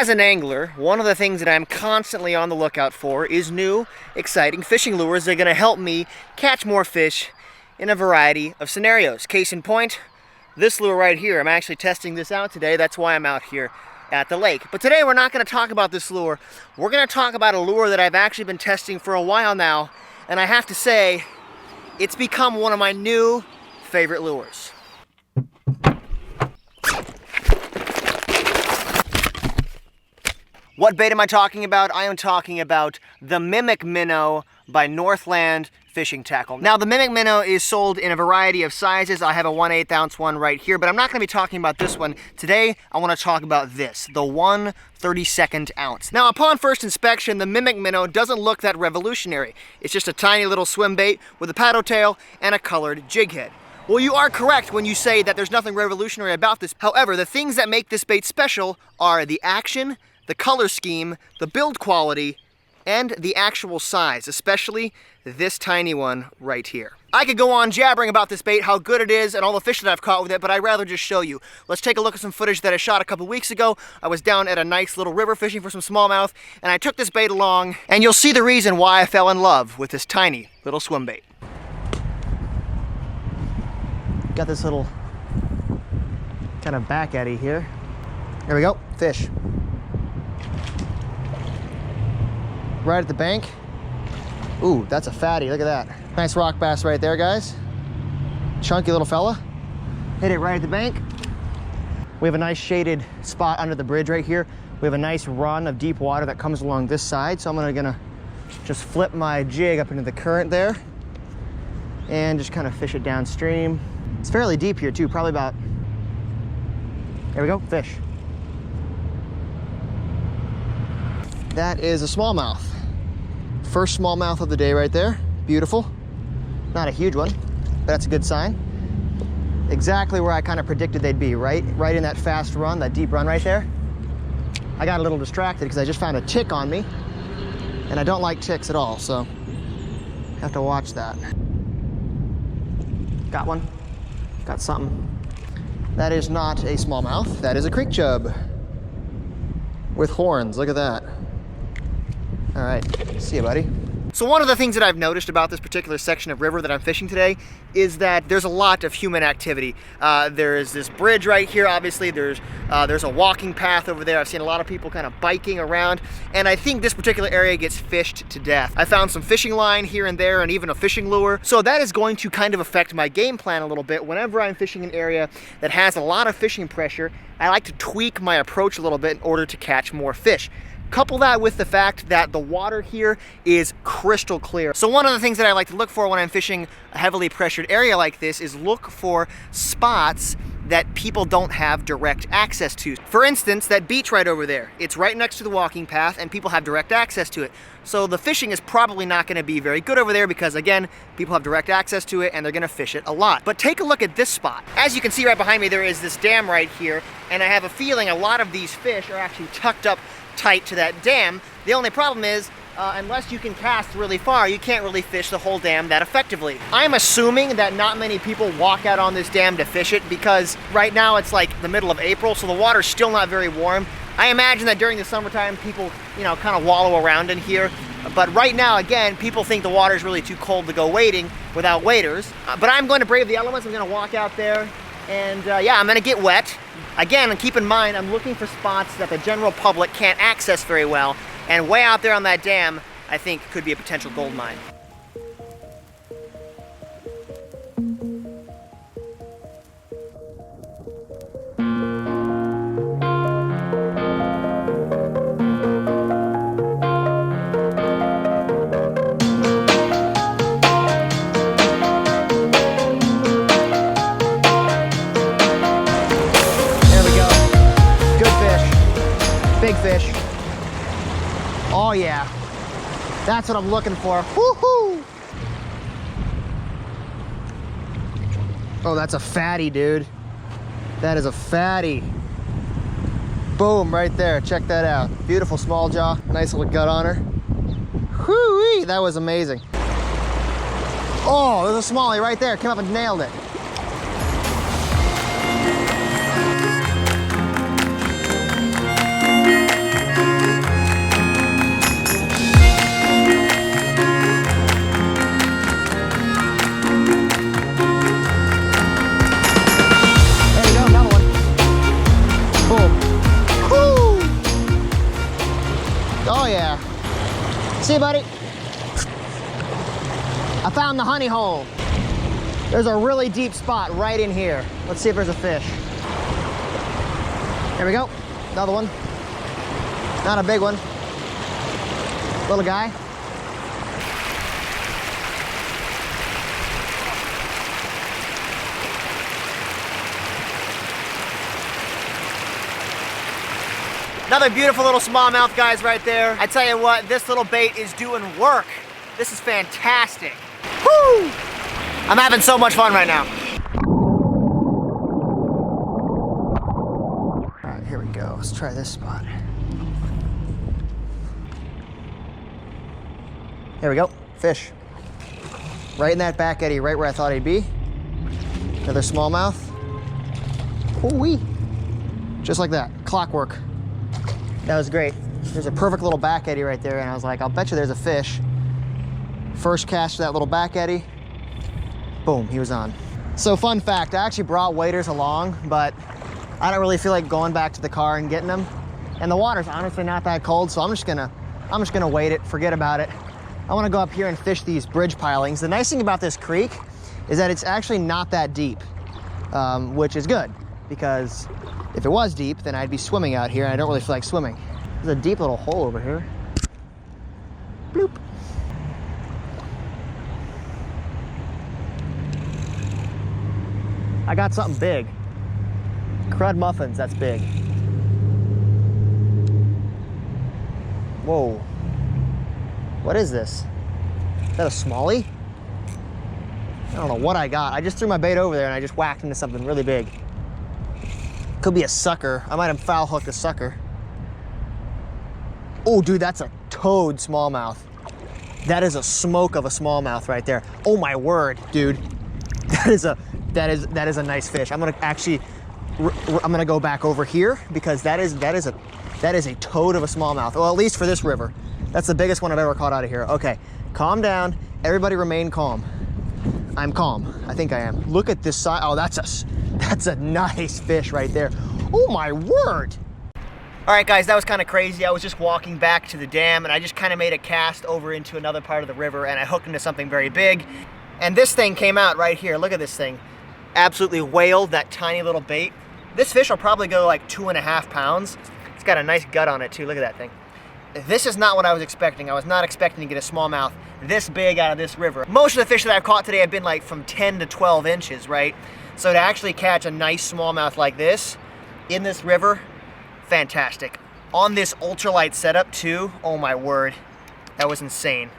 As an angler, one of the things that I'm constantly on the lookout for is new, exciting fishing lures that are going to help me catch more fish in a variety of scenarios. Case in point, this lure right here. I'm actually testing this out today. That's why I'm out here at the lake. But today we're not going to talk about this lure. We're going to talk about a lure that I've actually been testing for a while now, and I have to say, it's become one of my new favorite lures. What bait am I talking about? I am talking about the Mimic Minnow by Northland Fishing Tackle. Now, the Mimic Minnow is sold in a variety of sizes. I have a 1/8 ounce one right here, but I'm not going to be talking about this one. Today, I want to talk about this, the 1/32 ounce. Now, upon first inspection, the Mimic Minnow doesn't look that revolutionary. It's just a tiny little swim bait with a paddle tail and a colored jig head. Well, you are correct when you say that there's nothing revolutionary about this. However, the things that make this bait special are the action, the color scheme, the build quality, and the actual size, especially this tiny one right here. I could go on jabbering about this bait, how good it is, and all the fish that I've caught with it, but I'd rather just show you. Let's take a look at some footage that I shot a couple weeks ago. I was down at a nice little river fishing for some smallmouth, and I took this bait along, and you'll see the reason why I fell in love with this tiny little swim bait. Got this little kind of back eddy here. There we go, fish. Right at the bank. Ooh, that's a fatty, look at that. Nice rock bass right there, guys. Chunky little fella. Hit it right at the bank. We have a nice shaded spot under the bridge right here. We have a nice run of deep water that comes along this side, so I'm gonna just flip my jig up into the current there and just kind of fish it downstream. It's fairly deep here too, probably about, there we go, fish. That is a smallmouth. First smallmouth of the day right there. Beautiful. Not a huge one, but that's a good sign. Exactly where I kind of predicted they'd be, right in that fast run, that deep run right there. I got a little distracted because I just found a tick on me, and I don't like ticks at all, so have to watch that. Got one. Got something. That is not a smallmouth. That is a creek chub with horns. Look at that. All right, see you, buddy. So one of the things that I've noticed about this particular section of river that I'm fishing today is that there's a lot of human activity. There is this bridge right here, obviously. There's a walking path over there. I've seen a lot of people kind of biking around, and I think this particular area gets fished to death. I found some fishing line here and there and even a fishing lure. So that is going to kind of affect my game plan a little bit. Whenever I'm fishing an area that has a lot of fishing pressure, I like to tweak my approach a little bit in order to catch more fish. Couple that with the fact that the water here is crystal clear. So one of the things that I like to look for when I'm fishing a heavily pressured area like this is look for spots that people don't have direct access to. For instance, that beach right over there, it's right next to the walking path and people have direct access to it. So the fishing is probably not gonna be very good over there because again, people have direct access to it and they're gonna fish it a lot. But take a look at this spot. As you can see right behind me, there is this dam right here, and I have a feeling a lot of these fish are actually tucked up tight to that dam. The only problem is, unless you can cast really far, you can't really fish the whole dam that effectively. I'm assuming that not many people walk out on this dam to fish it because right now it's like the middle of April, so the water's still not very warm. I imagine that during the summertime, people, kind of wallow around in here. But right now, again, people think the water's really too cold to go wading without waders. But I'm going to brave the elements. I'm going to walk out there and yeah, I'm going to get wet. Again, and keep in mind, I'm looking for spots that the general public can't access very well, and way out there on that dam, I think could be a potential gold mine. Big fish. Oh yeah, that's what I'm looking for. Woohoo! Oh, that's a fatty, dude. That is a fatty. Boom, right there. Check that out. Beautiful small jaw. Nice little gut on her. Whoo-wee, that was amazing. Oh, there's a smallie right there. Came up and nailed it. See you, buddy. I found the honey hole. There's a really deep spot right in here. Let's see if there's a fish. There we go. Another one. Not a big one. Little guy. Another beautiful little smallmouth, guys, right there. I tell you what, this little bait is doing work. This is fantastic. Woo! I'm having so much fun right now. All right, here we go. Let's try this spot. There we go, fish. Right in that back eddy, right where I thought he'd be. Another smallmouth. Ooh-wee. Just like that, clockwork. That was great. There's a perfect little back eddy right there, and I was like, I'll bet you there's a fish. First cast to that little back eddy, boom, he was on. So fun fact, I actually brought waders along, but I don't really feel like going back to the car and getting them. And the water's honestly not that cold, so I'm just gonna wade it, forget about it. I wanna go up here and fish these bridge pilings. The nice thing about this creek is that it's actually not that deep, which is good, because if it was deep, then I'd be swimming out here, and I don't really feel like swimming. There's a deep little hole over here. Bloop. I got something big. Crud muffins, that's big. Whoa. What is this? Is that a smallie? I don't know what I got. I just threw my bait over there and I just whacked into something really big. Could be a sucker. I might have foul hooked a sucker. Oh, dude, that's a toad smallmouth. That is a smoke of a smallmouth right there. Oh my word, dude. That is a nice fish. I'm gonna actually, I'm gonna go back over here because that is a toad of a smallmouth. Well, at least for this river. That's the biggest one I've ever caught out of here. Okay, calm down. Everybody remain calm. I'm calm. I think I am. Look at this side. Oh, that's a nice fish right there. Oh my word. All right, guys, that was kind of crazy. I was just walking back to the dam and I just kind of made a cast over into another part of the river and I hooked into something very big. And this thing came out right here. Look at this thing. Absolutely whaled that tiny little bait. This fish will probably go like 2.5 pounds. It's got a nice gut on it too. Look at that thing. This is not what I was expecting. I was not expecting to get a smallmouth this big out of this river. Most of the fish that I've caught today have been like from 10 to 12 inches, right? So to actually catch a nice smallmouth like this in this river, fantastic. On this ultralight setup too, oh my word, that was insane.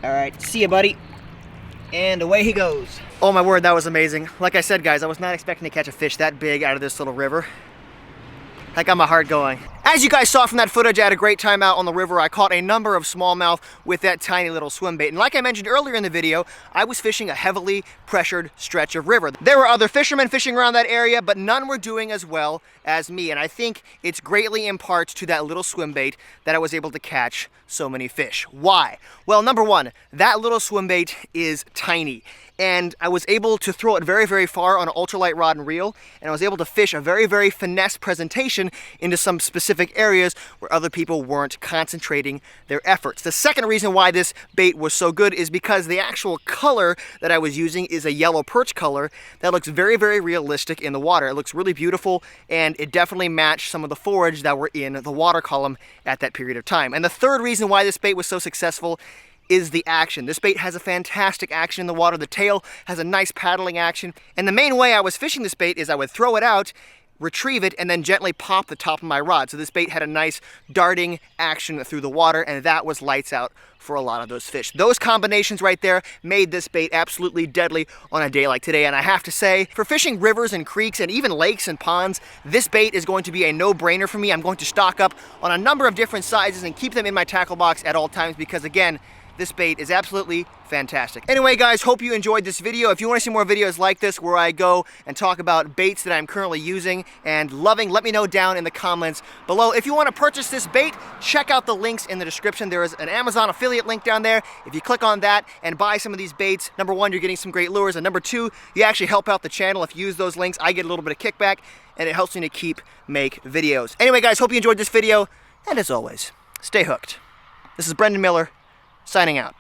All right, see ya, buddy. And away he goes. Oh my word, that was amazing. Like I said, guys, I was not expecting to catch a fish that big out of this little river. That got my heart going. As you guys saw from that footage, I had a great time out on the river. I caught a number of smallmouth with that tiny little swim bait. And like I mentioned earlier in the video, I was fishing a heavily pressured stretch of river. There were other fishermen fishing around that area, but none were doing as well as me. And I think it's greatly in part to that little swim bait that I was able to catch so many fish. Why? Well, number one, that little swim bait is tiny. And I was able to throw it very, very far on an ultralight rod and reel, and I was able to fish a very, very finesse presentation into some specific areas where other people weren't concentrating their efforts. The second reason why this bait was so good is because the actual color that I was using is a yellow perch color that looks very, very realistic in the water. It looks really beautiful, and it definitely matched some of the forage that were in the water column at that period of time. And the third reason why this bait was so successful is the action. This bait has a fantastic action in the water. The tail has a nice paddling action. And the main way I was fishing this bait is I would throw it out, retrieve it, and then gently pop the top of my rod. So this bait had a nice darting action through the water, and that was lights out for a lot of those fish. Those combinations right there made this bait absolutely deadly on a day like today. And I have to say, for fishing rivers and creeks and even lakes and ponds, this bait is going to be a no-brainer for me. I'm going to stock up on a number of different sizes and keep them in my tackle box at all times because, again, this bait is absolutely fantastic. Anyway, guys, hope you enjoyed this video. If you want to see more videos like this where I go and talk about baits that I'm currently using and loving, let me know down in the comments below. If you want to purchase this bait, check out the links in the description. There is an Amazon affiliate link down there. If you click on that and buy some of these baits, number one, you're getting some great lures, and number two, you actually help out the channel. If you use those links, I get a little bit of kickback, and it helps me to make videos. Anyway, guys, hope you enjoyed this video, and as always, stay hooked. This is Brendan Miller, signing out.